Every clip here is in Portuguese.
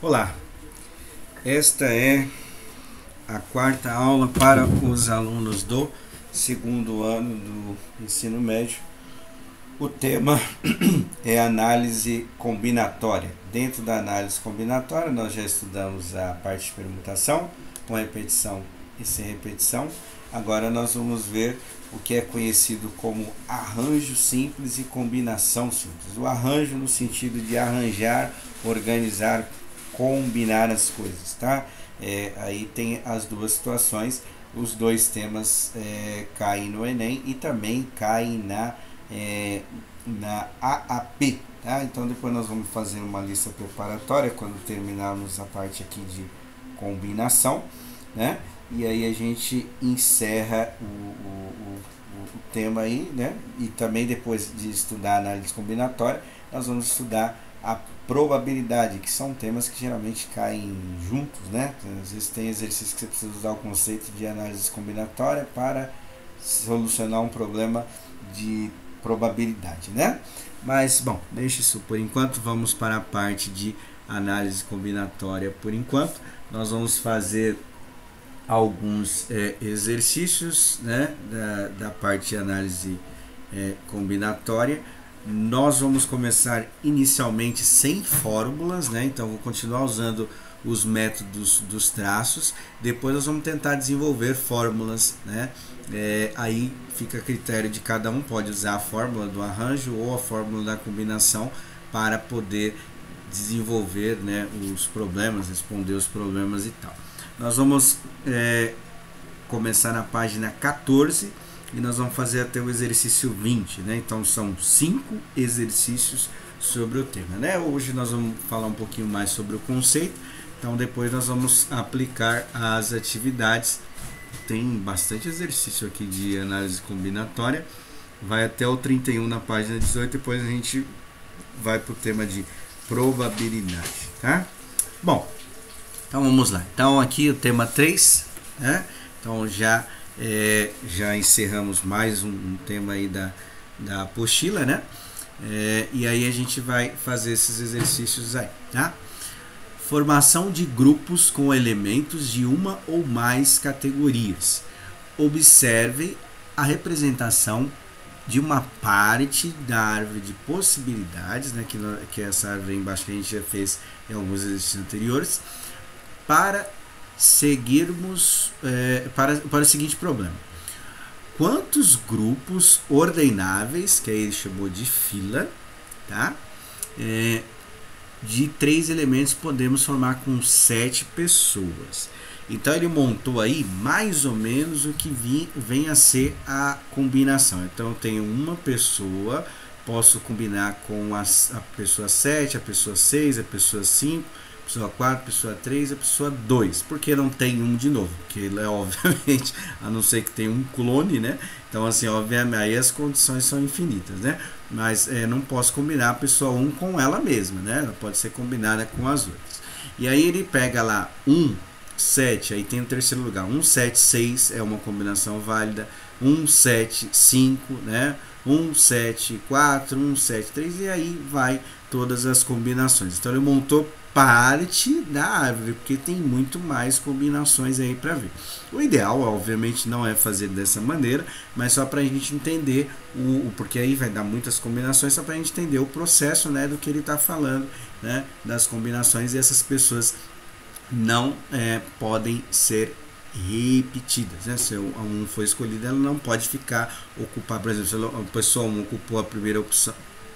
Olá, esta é a quarta aula para os alunos do segundo ano do ensino médio. O tema é análise combinatória. Dentro da análise combinatória, nós já estudamos a parte de permutação, com repetição e sem repetição. Agora nós vamos ver o que é conhecido como arranjo simples e combinação simples. O arranjo no sentido de arranjar, organizar, combinar as coisas, tá? Aí tem as duas situações, os dois temas caem no Enem e também caem na AAP, tá? Então depois nós vamos fazer uma lista preparatória quando terminarmos a parte aqui de combinação, né? E aí a gente encerra o tema aí, né? E também depois de estudar a análise combinatória, nós vamos estudar a probabilidade, que são temas que geralmente caem juntos, né? Às vezes tem exercícios que você precisa usar o conceito de análise combinatória para solucionar um problema de probabilidade, né? Mas, bom, deixa isso por enquanto, vamos para a parte de análise combinatória por enquanto. Nós vamos fazer alguns exercícios, né, da parte de análise combinatória. Nós vamos começar inicialmente sem fórmulas, né? Então vou continuar usando os métodos dos traços. Depois nós vamos tentar desenvolver fórmulas, né? Aí fica a critério de cada um, pode usar a fórmula do arranjo ou a fórmula da combinação para poder desenvolver, né, os problemas, responder os problemas e tal. Nós vamos começar na página 14 e nós vamos fazer até o exercício 20, né? Então são 5 exercícios sobre o tema, né? Hoje nós vamos falar um pouquinho mais sobre o conceito, então depois nós vamos aplicar as atividades. Tem bastante exercício aqui de análise combinatória, vai até o 31 na página 18, depois a gente vai para o tema de probabilidade, tá? Bom, então vamos lá. Então aqui o tema 3, né? Então já encerramos mais um tema aí da apostila, né? E aí a gente vai fazer esses exercícios aí, tá? Formação de grupos com elementos de uma ou mais categorias. Observe a representação de uma parte da árvore de possibilidades, né? Que essa árvore aí embaixo que a gente já fez em alguns exercícios anteriores, para seguirmos para o seguinte problema: quantos grupos ordenáveis, que aí ele chamou de fila, tá? De 3 elementos podemos formar com 7 pessoas. Então ele montou aí mais ou menos o que vem a ser a combinação. Então eu tenho uma pessoa, posso combinar com a pessoa 7, a pessoa 6, a pessoa 5, a pessoa 4, a pessoa 3, a pessoa 2. Porque não tem um de novo? Porque ele obviamente, a não ser que tenha um clone, né? Então assim, obviamente, aí as condições são infinitas, né? Mas não posso combinar a pessoa 1 com ela mesma, né? Ela pode ser combinada com as outras. E aí ele pega lá 1, 7, aí tem o terceiro lugar. 1, 7, 6 é uma combinação válida. 1, 7, 5, né? 1, 7, 4, 1, 7, 3, e aí vai todas as combinações. Então ele montou parte da árvore, porque tem muito mais combinações aí para ver. O ideal, obviamente, não é fazer dessa maneira, mas só para a gente entender porque aí vai dar muitas combinações, só para a gente entender o processo, né, do que ele está falando, né, das combinações, e essas pessoas não podem ser repetidas, né? Se um for escolhido, ela não pode ocupar, por exemplo, se a pessoa 1 ocupou a primeira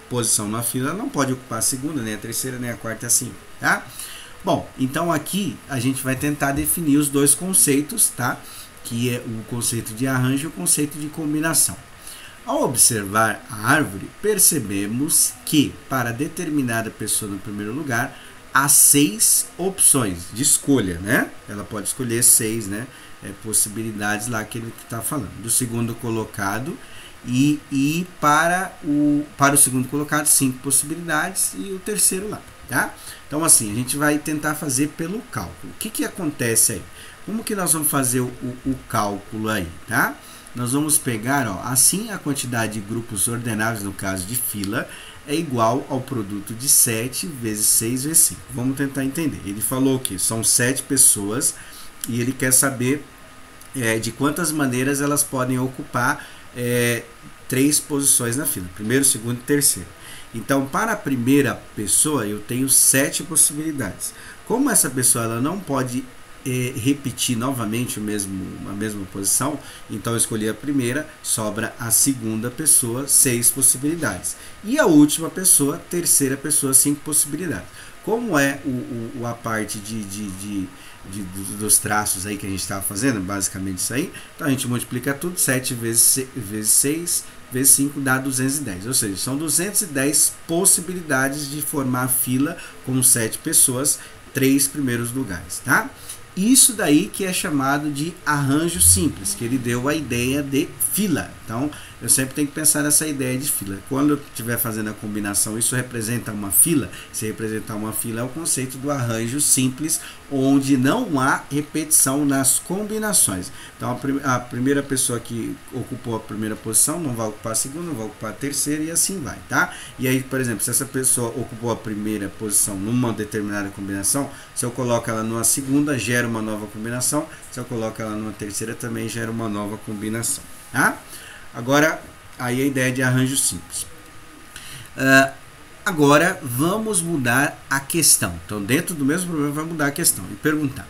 posição na fila, ela não pode ocupar a segunda, nem a terceira, nem a quarta, assim, tá? Bom, então aqui a gente vai tentar definir os dois conceitos, tá? Que é o conceito de arranjo e o conceito de combinação. Ao observar a árvore, percebemos que para determinada pessoa no primeiro lugar há 6 opções de escolha, né? Ela pode escolher 6, né? Possibilidades lá que ele está falando. Do segundo colocado e para o segundo colocado 5 possibilidades e o terceiro lá, tá? Então assim, a gente vai tentar fazer pelo cálculo. O que acontece aí? Como que nós vamos fazer o cálculo aí, tá? Nós vamos pegar, ó, assim a quantidade de grupos ordenáveis, no caso de fila, é igual ao produto de 7 vezes 6 vezes 5. Vamos tentar entender. Ele falou que são 7 pessoas e ele quer saber de quantas maneiras elas podem ocupar 3 posições na fila. Primeiro, segundo e terceiro. Então, para a primeira pessoa, eu tenho 7 possibilidades. Como essa pessoa ela não pode repetir novamente a mesma posição, então eu escolhi a primeira, sobra a segunda pessoa, 6 possibilidades. E a última pessoa, terceira pessoa, 5 possibilidades. Como é a parte dos traços aí que a gente estava fazendo, basicamente isso aí, então a gente multiplica tudo, 7 vezes 6 vezes 5 dá 210, ou seja, são 210 possibilidades de formar fila com 7 pessoas, 3 primeiros lugares, tá? Isso daí que é chamado de arranjo simples, que ele deu a ideia de fila. Então, eu sempre tenho que pensar nessa ideia de fila. Quando eu estiver fazendo a combinação, isso representa uma fila. Se representar uma fila é o conceito do arranjo simples, onde não há repetição nas combinações. Então, a primeira pessoa que ocupou a primeira posição não vai ocupar a segunda, não vai ocupar a terceira e assim vai, tá? E aí, por exemplo, se essa pessoa ocupou a primeira posição numa determinada combinação, se eu coloco ela numa segunda, gera uma nova combinação. Se eu coloco ela numa terceira, também gera uma nova combinação, tá? Agora, aí a ideia de arranjo simples. Agora, vamos mudar a questão. Então, dentro do mesmo problema, vai mudar a questão e perguntar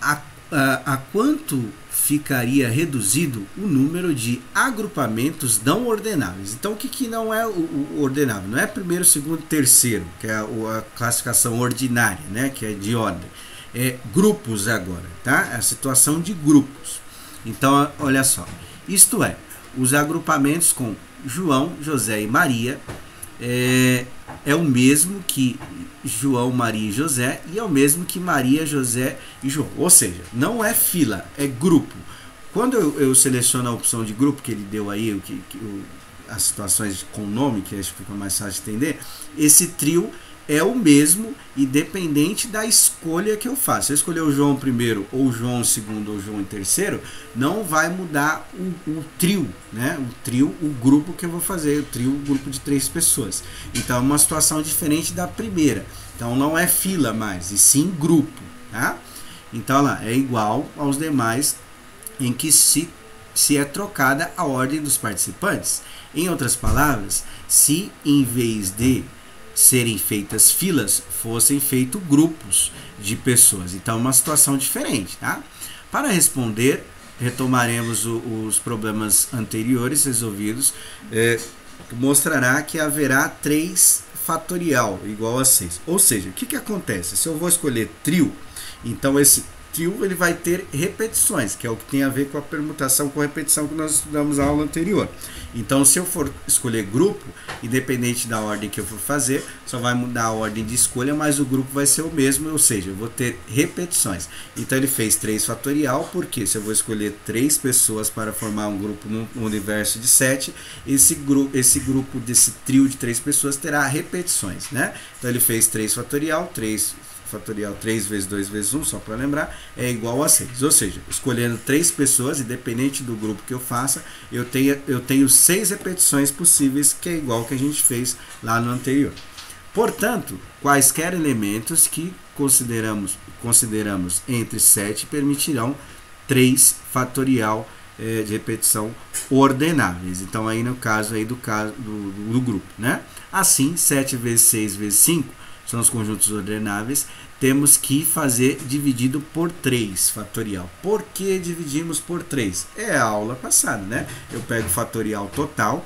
a quanto ficaria reduzido o número de agrupamentos não ordenáveis. Então, o que não é o ordenável? Não é primeiro, segundo, terceiro, que é a classificação ordinária, né, que é de ordem. É grupos agora, tá? É a situação de grupos. Então, olha só. Isto é, os agrupamentos com João, José e Maria é o mesmo que João, Maria e José, e é o mesmo que Maria, José e João. Ou seja, não é fila, é grupo. Quando eu seleciono a opção de grupo, que ele deu aí, as situações com nome, que acho que fica mais fácil de entender, esse trio é o mesmo, independente da escolha que eu faço. Se eu escolher o João primeiro, ou o João segundo, ou o João terceiro, não vai mudar o trio, né? O grupo que eu vou fazer, o grupo de 3 pessoas. Então é uma situação diferente da primeira. Então não é fila mais, e sim grupo, tá? Então lá, é igual aos demais em que se é trocada a ordem dos participantes. Em outras palavras, se em vez de serem feitas filas, fossem feitos grupos de pessoas. Então, é uma situação diferente, tá? Para responder, retomaremos os problemas anteriores resolvidos. Mostrará que haverá 3 fatorial igual a 6. Ou seja, o que acontece? Se eu vou escolher trio, então esse trio ele vai ter repetições, que é o que tem a ver com a permutação com repetição que nós estudamos na aula anterior. Então, se eu for escolher grupo, independente da ordem que eu for fazer, só vai mudar a ordem de escolha, mas o grupo vai ser o mesmo, ou seja, eu vou ter repetições. Então, ele fez 3 fatorial, porque se eu vou escolher 3 pessoas para formar um grupo no universo de 7, esse grupo desse trio de 3 pessoas terá repetições, né? Então, ele fez 3 fatorial, 3 vezes 2 vezes 1, só para lembrar, é igual a 6. Ou seja, escolhendo 3 pessoas, independente do grupo que eu faça, eu tenho 6 repetições possíveis, que é igual ao que a gente fez lá no anterior. Portanto, quaisquer elementos que consideramos entre 7 permitirão 3 fatorial de repetição ordenáveis. Então, aí no caso aí do grupo, né? Assim, 7 vezes 6 vezes 5 são os conjuntos ordenáveis, temos que fazer dividido por 3 fatorial. Por que dividimos por 3? É a aula passada, né? Eu pego o fatorial total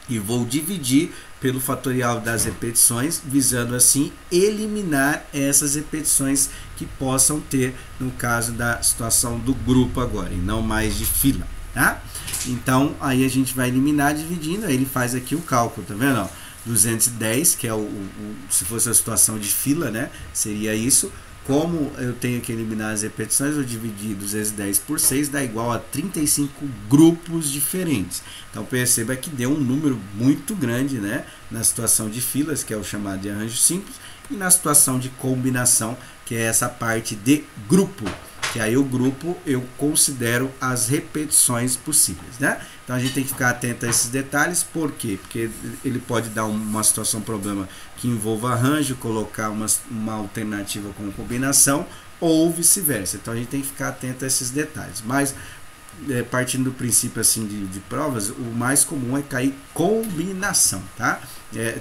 e vou dividir pelo fatorial das repetições, visando assim eliminar essas repetições que possam ter no caso da situação do grupo agora, e não mais de fila, tá? Então, aí a gente vai eliminar dividindo, aí ele faz aqui o cálculo, tá vendo? 210, que é se fosse a situação de fila, né? Seria isso. Como eu tenho que eliminar as repetições, eu dividi 210 por 6, dá igual a 35 grupos diferentes. Então perceba que deu um número muito grande, né? Na situação de filas, que é o chamado de arranjo simples, e na situação de combinação, que é essa parte de grupo. Que aí o grupo eu considero as repetições possíveis, né? Então a gente tem que ficar atento a esses detalhes. Por quê? Porque ele pode dar uma situação, um problema que envolva arranjo, colocar uma alternativa com combinação ou vice-versa. Então a gente tem que ficar atento a esses detalhes. Mas partindo do princípio assim de provas, o mais comum é cair combinação, tá?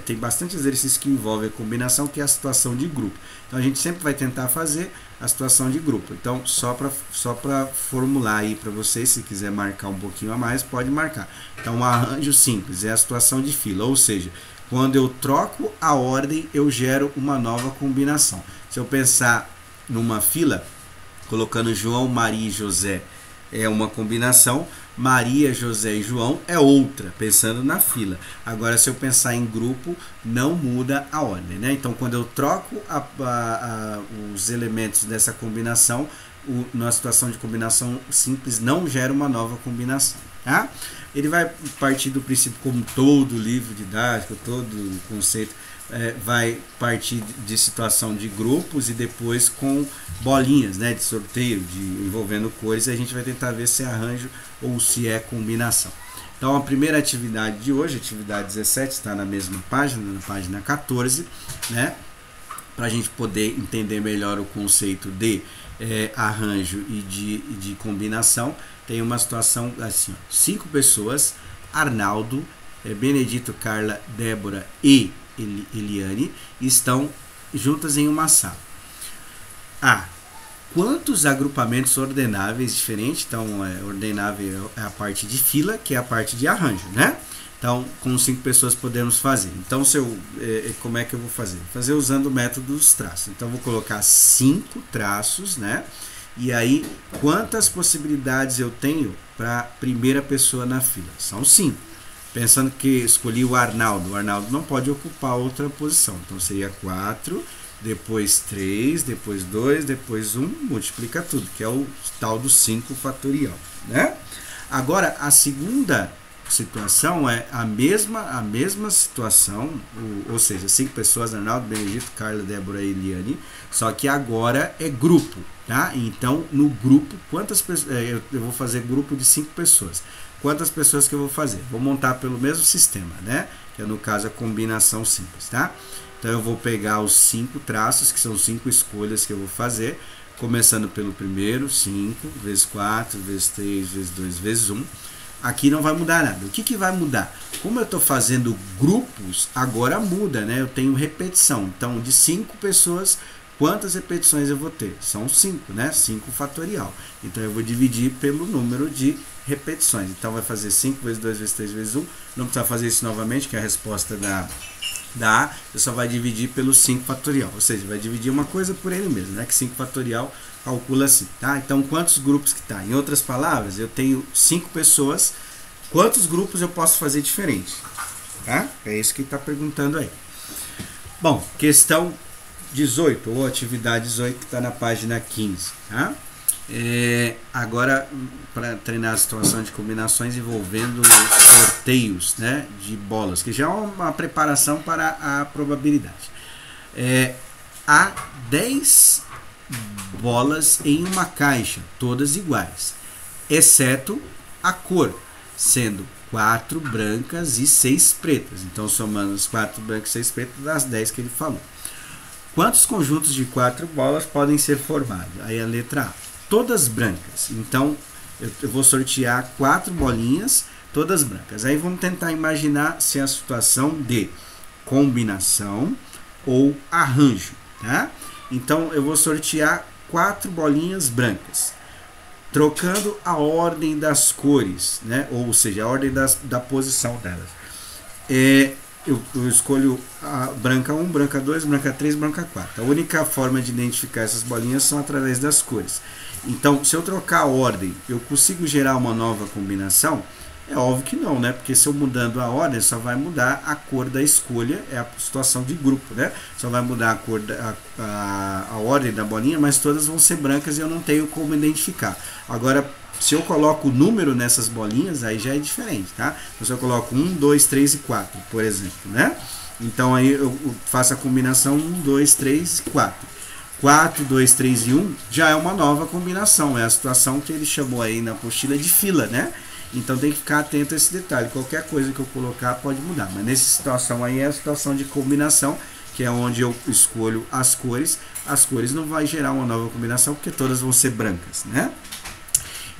Tem bastante exercícios que envolvem a combinação, que é a situação de grupo. Então a gente sempre vai tentar fazer a situação de grupo. Então só para formular aí para vocês, se quiser marcar um pouquinho a mais, pode marcar. Então um arranjo simples é a situação de fila, ou seja, quando eu troco a ordem, eu gero uma nova combinação. Se eu pensar numa fila, colocando João, Maria e José, é uma combinação, Maria, José e João é outra, pensando na fila. Agora, se eu pensar em grupo, não muda a ordem, né? Então, quando eu troco os elementos dessa combinação, na situação de combinação simples, não gera uma nova combinação, tá? Ele vai partir do princípio, como todo livro didático, todo conceito, vai partir de situação de grupos e depois com bolinhas, né, de sorteio, envolvendo cores, e a gente vai tentar ver se é arranjo ou se é combinação. Então a primeira atividade de hoje, atividade 17, está na mesma página, na página 14, né, para a gente poder entender melhor o conceito de arranjo e de combinação. Tem uma situação assim, 5 pessoas, Arnaldo, Benedito, Carla, Débora e Eliane, estão juntas em uma sala. Quantos agrupamentos ordenáveis diferentes? Então, ordenável é a parte de fila, que é a parte de arranjo, né? Então, com 5 pessoas podemos fazer. Então, como é que eu vou fazer? Vou fazer usando o método dos traços. Então, vou colocar 5 traços, né? E aí, quantas possibilidades eu tenho para a primeira pessoa na fila? São 5. Pensando que escolhi o Arnaldo não pode ocupar outra posição. Então seria 4, depois 3, depois 2, depois 1, multiplica tudo, que é o tal do 5 fatorial, né? Agora, a segunda situação é a mesma situação, ou seja, 5 pessoas, Arnaldo, Benedito, Carla, Débora e Eliane, só que agora é grupo, tá? Então, no grupo, quantas pessoas, eu vou fazer grupo de 5 pessoas. Quantas pessoas que eu vou fazer? Vou montar pelo mesmo sistema, né? Que é, no caso, a combinação simples, tá? Então, eu vou pegar os 5 traços, que são 5 escolhas que eu vou fazer, começando pelo primeiro, 5, vezes 4, vezes 3, vezes 2, vezes 1. Aqui não vai mudar nada. O que vai mudar? Como eu estou fazendo grupos, agora muda, né? Eu tenho repetição. Então, de 5 pessoas, quantas repetições eu vou ter? São 5, né? 5 fatorial. Então, eu vou dividir pelo número de repetições. Então, vai fazer 5 vezes 2 vezes 3 vezes 1. Não precisa fazer isso novamente, que é a resposta da A. Você só vai dividir pelo 5 fatorial. Ou seja, vai dividir uma coisa por ele mesmo, né? Que 5 fatorial calcula assim, tá? Então, quantos grupos que tá? Em outras palavras, eu tenho 5 pessoas. Quantos grupos eu posso fazer diferente? Tá? É isso que está perguntando aí. Bom, questão 18, ou atividade 18, que está na página 15, tá? Agora, para treinar a situação de combinações envolvendo sorteios, né, de bolas, que já é uma preparação para a probabilidade. Há 10 bolas em uma caixa, todas iguais, exceto a cor, sendo 4 brancas e 6 pretas. Então, somando as 4 brancas e 6 pretas, das 10 que ele falou. Quantos conjuntos de 4 bolas podem ser formados? Aí a letra A, todas brancas. Então, eu vou sortear 4 bolinhas, todas brancas. Aí vamos tentar imaginar se é a situação de combinação ou arranjo, tá? Então, eu vou sortear 4 bolinhas brancas, trocando a ordem das cores, né? Ou seja, a ordem da posição delas. Eu escolho a branca 1, branca 2, branca 3, branca 4. A única forma de identificar essas bolinhas são através das cores. Então, se eu trocar a ordem, eu consigo gerar uma nova combinação? É óbvio que não, né? Porque se eu mudando a ordem, só vai mudar a cor da escolha, é a situação de grupo, né? Só vai mudar a cor a ordem da bolinha, mas todas vão ser brancas e eu não tenho como identificar. Agora, se eu coloco o número nessas bolinhas, aí já é diferente, tá? Então, se eu coloco 1, 2, 3 e 4, por exemplo, né? Então, aí eu faço a combinação 1, 2, 3 e 4. 4, 2, 3 e 1 já é uma nova combinação. É a situação que ele chamou aí na apostila de fila, né? Então tem que ficar atento a esse detalhe. Qualquer coisa que eu colocar pode mudar. Mas nessa situação aí é a situação de combinação, que é onde eu escolho as cores. As cores não vai gerar uma nova combinação, porque todas vão ser brancas, né?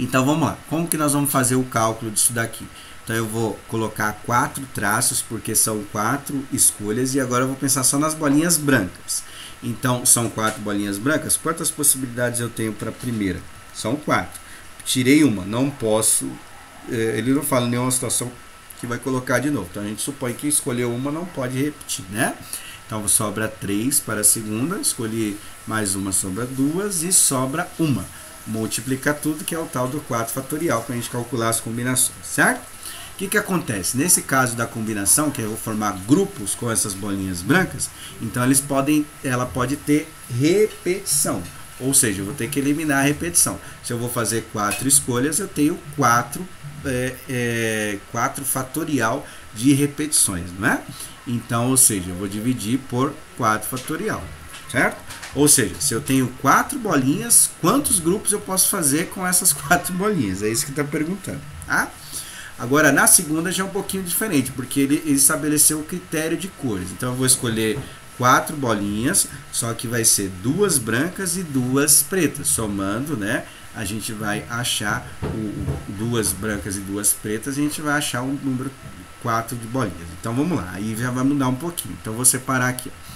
Então vamos lá. Como que nós vamos fazer o cálculo disso daqui? Então eu vou colocar 4 traços, porque são 4 escolhas. E agora eu vou pensar só nas bolinhas brancas. Então, são 4 bolinhas brancas. Quantas possibilidades eu tenho para a primeira? São 4. Tirei uma, não posso... ele não fala nenhuma situação que vai colocar de novo. Então, a gente supõe que escolheu uma, não pode repetir, né? Então, sobra 3 para a segunda. Escolhi mais uma, sobra 2 e sobra uma. Multiplica tudo, que é o tal do 4 fatorial, para a gente calcular as combinações, certo? O que acontece? Nesse caso da combinação, que eu vou formar grupos com essas bolinhas brancas, então ela pode ter repetição. Ou seja, eu vou ter que eliminar a repetição. Se eu vou fazer 4 escolhas, eu tenho 4 fatorial de repetições, não é? Então, ou seja, eu vou dividir por 4 fatorial, certo? Ou seja, se eu tenho 4 bolinhas, quantos grupos eu posso fazer com essas 4 bolinhas? É isso que está perguntando, tá? Agora, na segunda já é um pouquinho diferente, porque ele estabeleceu o critério de cores. Então, eu vou escolher 4 bolinhas, só que vai ser 2 brancas e 2 pretas. Somando, né, a gente vai achar 2 brancas e 2 pretas, e a gente vai achar um número 4 de bolinhas. Então, vamos lá. Aí já vai mudar um pouquinho. Então, eu vou separar aqui. Ó.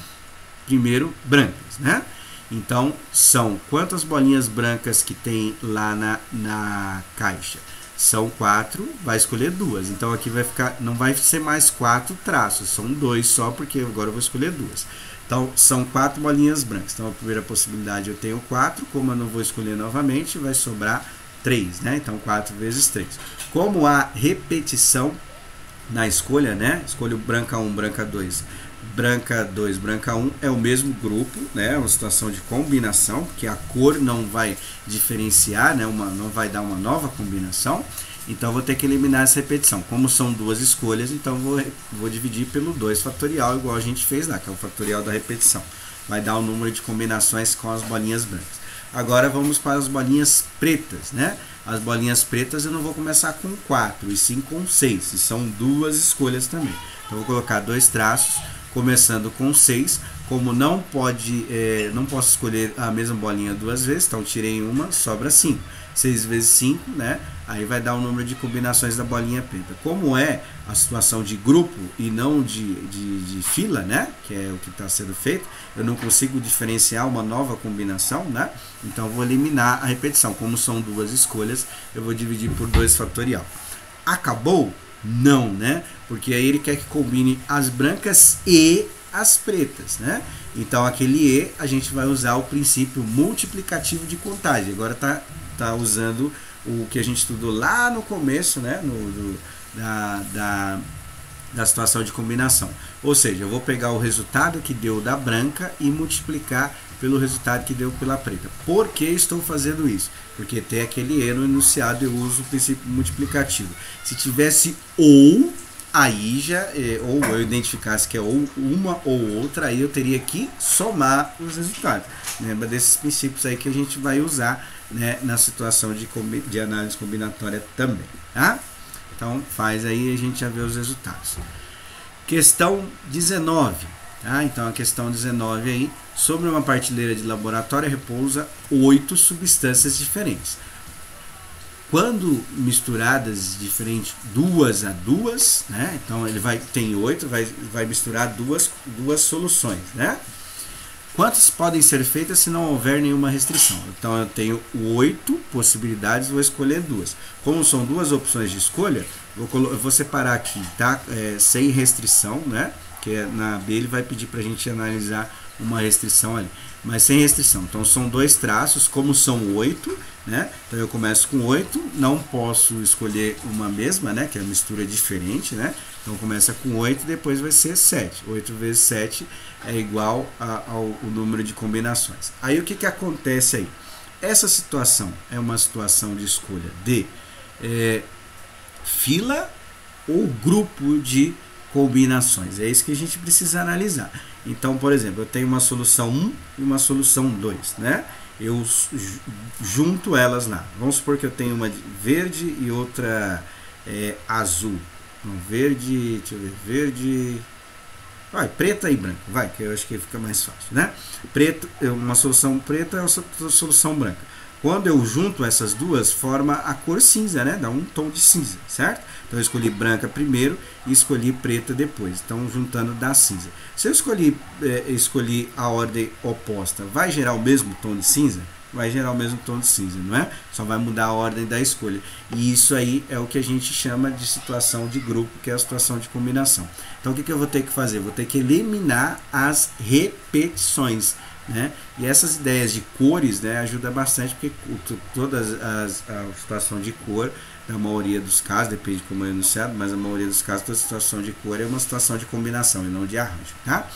Primeiro, brancas, né? Então, são quantas bolinhas brancas que tem lá na caixa? São 4, vai escolher 2. Então aqui vai ficar, não vai ser mais 4 traços, são 2 só, porque agora eu vou escolher 2. Então são 4 bolinhas brancas. Então a primeira possibilidade eu tenho 4, como eu não vou escolher novamente, vai sobrar 3, né? Então 4 vezes 3. Como há repetição na escolha, né? Escolho branca 1, branca 2. Branca 2, branca 1 é o mesmo grupo, né? É uma situação de combinação, porque a cor não vai diferenciar, né? Não vai dar uma nova combinação. Então, vou ter que eliminar essa repetição. Como são 2 escolhas, então vou dividir pelo 2 fatorial, igual a gente fez lá, que é o fatorial da repetição. Vai dar o número de combinações com as bolinhas brancas. Agora, vamos para as bolinhas pretas, né? As bolinhas pretas eu não vou começar com 4, e sim com 6. E são 2 escolhas também. Então, vou colocar 2 traços. Começando com 6, como não posso escolher a mesma bolinha 2 vezes, então tirei uma, sobra 5. 6 vezes 5, né? Aí vai dar o número de combinações da bolinha preta. Como é a situação de grupo e não de fila, né? Que é o que está sendo feito, eu não consigo diferenciar uma nova combinação, né? Então, eu vou eliminar a repetição. Como são 2 escolhas, eu vou dividir por 2 fatorial. Acabou? Não, né? Porque aí ele quer que combine as brancas e as pretas, né? Então, aquele E, a gente vai usar o princípio multiplicativo de contagem. Agora tá usando o que a gente estudou lá no começo, né? Da situação de combinação. Ou seja, eu vou pegar o resultado que deu da branca e multiplicar pelo resultado que deu pela preta. Por que estou fazendo isso? Porque tem aquele E no enunciado, eu uso o princípio multiplicativo. Se tivesse ou, aí já, ou eu identificasse que é ou uma ou outra, aí eu teria que somar os resultados. Lembra desses princípios aí que a gente vai usar, né, na situação de análise combinatória também, tá? Então, faz aí e a gente já vê os resultados. Questão 19. Tá? Então, a questão 19 aí, sobre uma partilheira de laboratório repousa 8 substâncias diferentes. Quando misturadas diferentes, 2 a 2, né? Então, ele tem 8, vai misturar duas soluções, né? Quantas podem ser feitas se não houver nenhuma restrição? Então, eu tenho 8 possibilidades, vou escolher 2. Como são 2 opções de escolha, eu vou separar aqui, tá? Sem restrição, né? Que na B ele vai pedir para a gente analisar uma restrição ali, mas sem restrição. Então, são 2 traços, como são 8, né? Então, eu começo com 8, não posso escolher uma mesma, né? Que é a mistura diferente, né? Então, começa com 8 e depois vai ser 7. 8 vezes 7 é igual ao número de combinações. Aí, o que acontece aí? Essa situação é uma situação de escolha de fila ou grupo de combinações. É isso que a gente precisa analisar. Então, por exemplo, eu tenho uma solução 1 e uma solução 2, né? Eu junto elas lá. Vamos supor que eu tenho uma verde e outra azul. Não, verde, deixa eu ver, verde... Vai, preta e branca, vai, que eu acho que fica mais fácil, né? Preto, uma solução preta é uma solução branca. Quando eu junto essas duas, forma a cor cinza, né? Dá um tom de cinza, certo? Então eu escolhi branca primeiro e escolhi preta depois. Então juntando dá cinza. Se eu escolhi a ordem oposta, vai gerar o mesmo tom de cinza? Vai gerar o mesmo tom de cinza, não é? Só vai mudar a ordem da escolha. E isso aí é o que a gente chama de situação de grupo, que é a situação de combinação. Então o que eu vou ter que fazer? Vou ter que eliminar as repetições, né? E essas ideias de cores, né, ajuda bastante, porque a situação de cor, na maioria dos casos, depende de como é enunciado, mas a maioria dos casos, toda situação de cor é uma situação de combinação e não de arranjo, tá?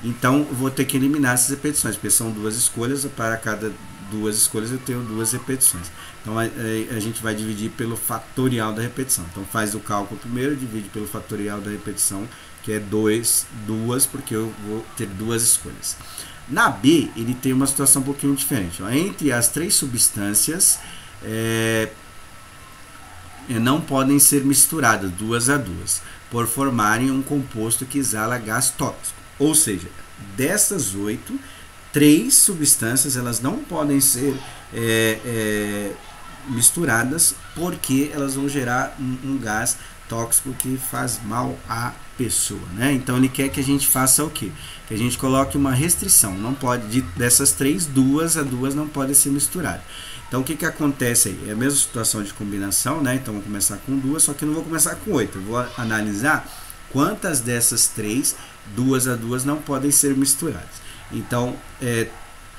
Então, vou ter que eliminar essas repetições, porque são duas escolhas, para cada duas escolhas eu tenho duas repetições. Então, a gente vai dividir pelo fatorial da repetição. Então, faz o cálculo primeiro, divide pelo fatorial da repetição, que é 2, porque eu vou ter duas escolhas. Na B, ele tem uma situação um pouquinho diferente. Ó. Entre as três substâncias, não podem ser misturadas duas a duas, por formarem um composto que exala gás tóxico. Ou seja, dessas 8, 3 substâncias elas não podem ser misturadas, porque elas vão gerar um gás tóxico que faz mal à pessoa, né? Então ele quer que a gente faça o quê? Que a gente coloque uma restrição. Não pode, dessas 3, 2 a 2 não podem ser misturadas. Então o que acontece aí? É a mesma situação de combinação, né? Então vou começar com 2, só que não vou começar com 8. Eu vou analisar quantas dessas 3, 2 a 2 não podem ser misturadas. Então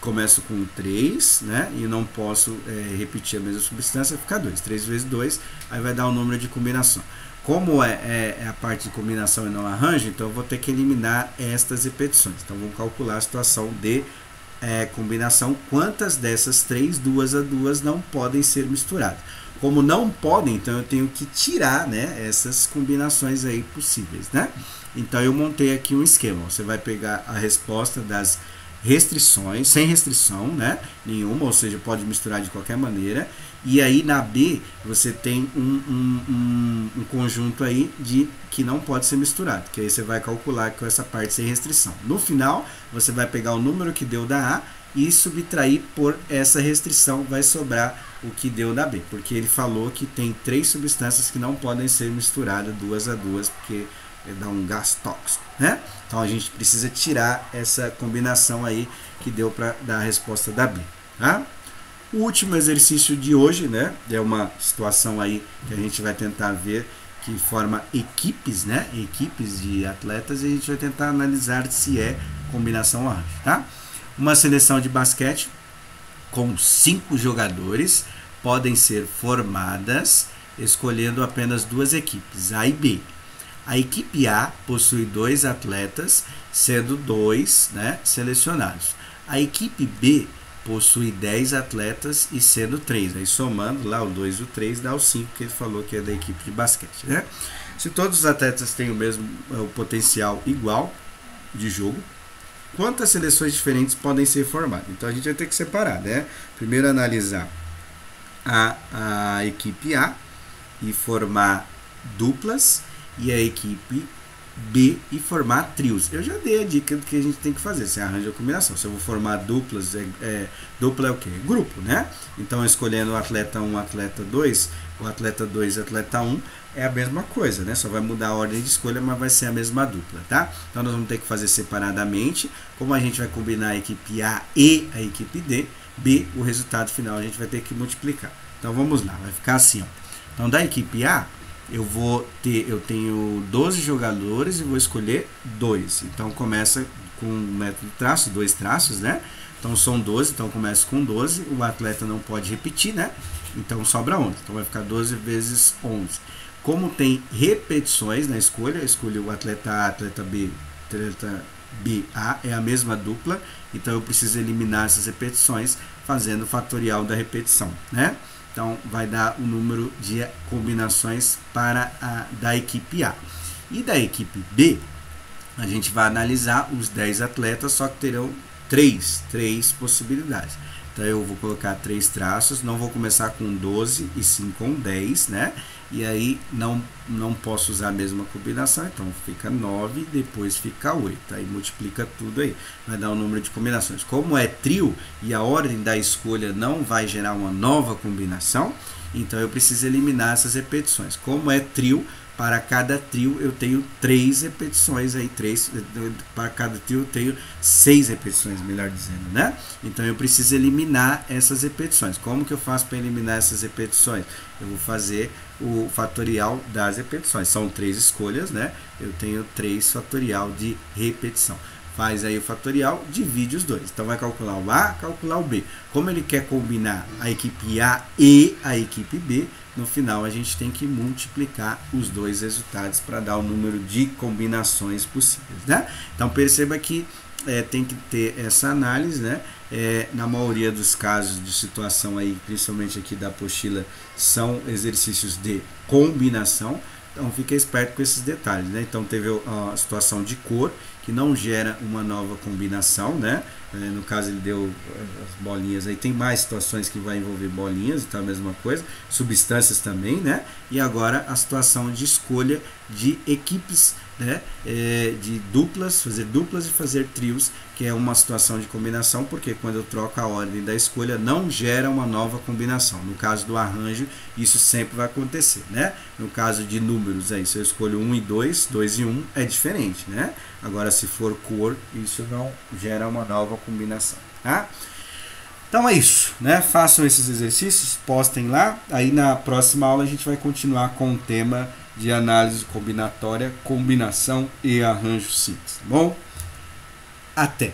começo com 3, né? E não posso repetir a mesma substância, fica 2. 3 vezes 2, aí vai dar o número de combinação. Como é a parte de combinação e não arranjo, então eu vou ter que eliminar estas repetições. Então vamos calcular a situação de combinação. Quantas dessas 3, 2 a 2 não podem ser misturadas? Como não podem, então eu tenho que tirar, né, essas combinações aí possíveis, né? Então eu montei aqui um esquema. Você vai pegar a resposta das restrições, sem restrição, né, nenhuma, ou seja, pode misturar de qualquer maneira. E aí na B você tem um conjunto aí que não pode ser misturado, que aí você vai calcular com essa parte sem restrição. No final você vai pegar o número que deu da A e subtrair por essa restrição, vai sobrar o que deu da B, porque ele falou que tem 3 substâncias que não podem ser misturadas 2 a 2, porque dá um gás tóxico, né? Então a gente precisa tirar essa combinação aí que deu para dar a resposta da B, tá? O último exercício de hoje, né, é uma situação aí que a gente vai tentar ver que forma equipes, né, equipes de atletas, e a gente vai tentar analisar se é combinação ou arranjo, tá? Uma seleção de basquete com 5 jogadores podem ser formadas escolhendo apenas 2 equipes, A e B. A equipe A possui 2 atletas, sendo 2, né, selecionados. A equipe B possui 10 atletas e sendo 3. Aí somando lá o 2 e o 3 dá o 5 que ele falou que é da equipe de basquete, né? Se todos os atletas têm o potencial igual de jogo, quantas seleções diferentes podem ser formadas? Então a gente vai ter que separar, né? Primeiro analisar a equipe A e formar duplas, e a equipe B e formar trios. Eu já dei a dica do que a gente tem que fazer. Você arranja a combinação. Se eu vou formar duplas, dupla é o quê? Grupo, né? Então, escolhendo o atleta 1, atleta 2, o atleta 2 e o atleta 1, é a mesma coisa, né? Só vai mudar a ordem de escolha, mas vai ser a mesma dupla, tá? Então, nós vamos ter que fazer separadamente. Como a gente vai combinar a equipe A e a equipe B, o resultado final a gente vai ter que multiplicar. Então, vamos lá. Vai ficar assim, ó. Então, da equipe A, eu tenho 12 jogadores e vou escolher 2. Então começa com o método de traço, 2 traços, né? Então são 12, então começa com 12. O atleta não pode repetir, né? Então sobra 11. Então vai ficar 12 vezes 11. Como tem repetições na escolha, eu escolhi o atleta A, atleta B, atleta B, A, é a mesma dupla. Então eu preciso eliminar essas repetições fazendo o fatorial da repetição, né? Então, vai dar o número de combinações da equipe A. E da equipe B, a gente vai analisar os 10 atletas, só que terão três possibilidades. Então eu vou colocar 3 traços, não vou começar com 12 e sim com 10, né? E aí não posso usar a mesma combinação, então fica 9, depois fica 8. Aí multiplica tudo aí, vai dar o número de combinações. Como é trio e a ordem da escolha não vai gerar uma nova combinação, então eu preciso eliminar essas repetições. Como é trio, para cada trio eu tenho 3 repetições aí, para cada trio eu tenho 6 repetições, melhor dizendo, né? Então eu preciso eliminar essas repetições. Como que eu faço para eliminar essas repetições? Eu vou fazer o fatorial das repetições. São 3 escolhas, né? Eu tenho 3 fatorial de repetição. Faz aí o fatorial, divide os dois. Então vai calcular o A, calcular o B. Como ele quer combinar a equipe A e a equipe B, no final a gente tem que multiplicar os dois resultados para dar o número de combinações possíveis, né? Então perceba que tem que ter essa análise, né? Na maioria dos casos de situação aí, principalmente aqui da apostila, são exercícios de combinação. Então fica esperto com esses detalhes, né? Então teve a situação de cor, que não gera uma nova combinação, né? No caso ele deu as bolinhas aí, tem mais situações que vai envolver bolinhas, então a mesma coisa, substâncias também, né? E agora a situação de escolha de equipes, né? De duplas, fazer duplas e fazer trios, que é uma situação de combinação, porque quando eu troco a ordem da escolha não gera uma nova combinação. No caso do arranjo, isso sempre vai acontecer, né? No caso de números, aí, se eu escolho 1 e 2, 2 e 1 é diferente, né? Agora se for cor, isso não gera uma nova combinação, tá? Então é isso, né? Façam esses exercícios, postem lá. Aí na próxima aula a gente vai continuar com o tema de análise combinatória, combinação e arranjo simples, tá bom? Até!